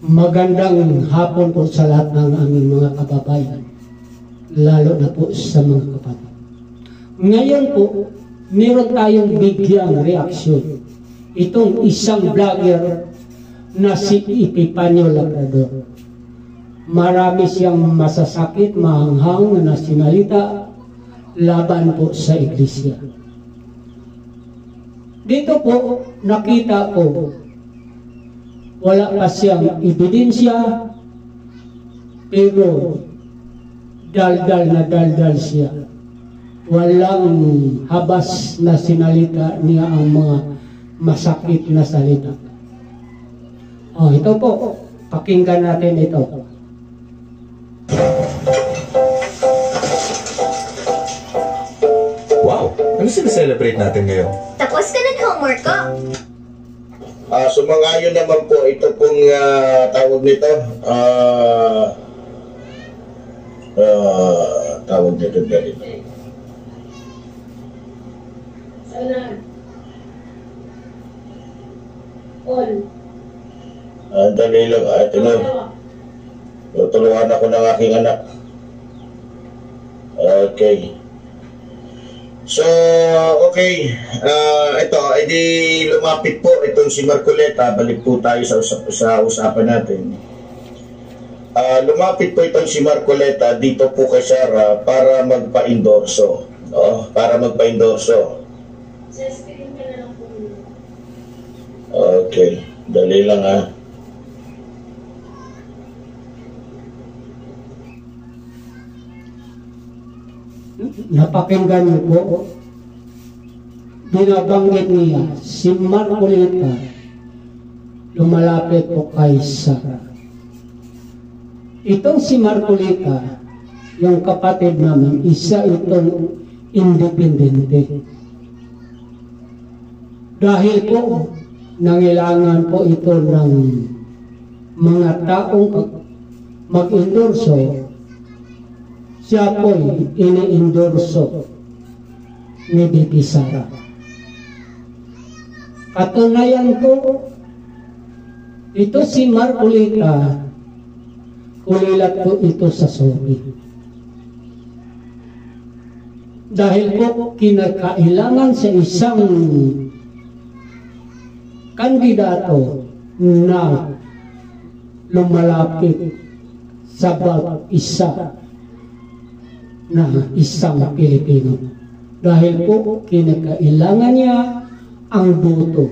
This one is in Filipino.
Magandang hapon po sa lahat ng aming mga kababayan, lalo na po sa mga kapatid. Ngayon po, meron tayong bigyang reaksyon. Itong isang vlogger na si Epifanio Labrador. Marami siyang masasakit, mahanghang na sinalita laban po sa iglesia. Dito po, nakita ko, wala pa siyang ebidensya, pero daldal siya. Walang habas na sinalita niya ang mga masakit na salita. Ito po, pakinggan natin ito. Wow! Ano sineselebrate natin ngayon? Tapos ka nag-homework ko. Sumangayon naman po ito pong tawag nito. Tawag nito ganito. Sana. All. Dali lang. Ito na. Tutulungan ako ng aking anak. Okay. So, okay. Ito, edi lumapit po itong si Marcoleta. Balik po tayo sa usapan natin. Lumapit po itong si Marcoleta dito po kay Sarah para magpa-endorso. Para magpa-endorso. Okay. Dali lang ha. Napakinggan niyo po, binabanggit niya si Marcoleta, lumalapit po kay Sarah. Itong si Marcoleta, yung kapatid namin, isa itong independente. Dahil po, nangailangan po ito ng mga taong mag-endorso, siya po ini-endorso ni Bibi Sara. Katunayan po, ito si Marcoleta, ulilat po ito sa Sobi. Dahil po kinakailangan sa isang kandidato na lumalapit sa bag-isa na isang Pilipino. Dahil po kinakailangan niya ang boto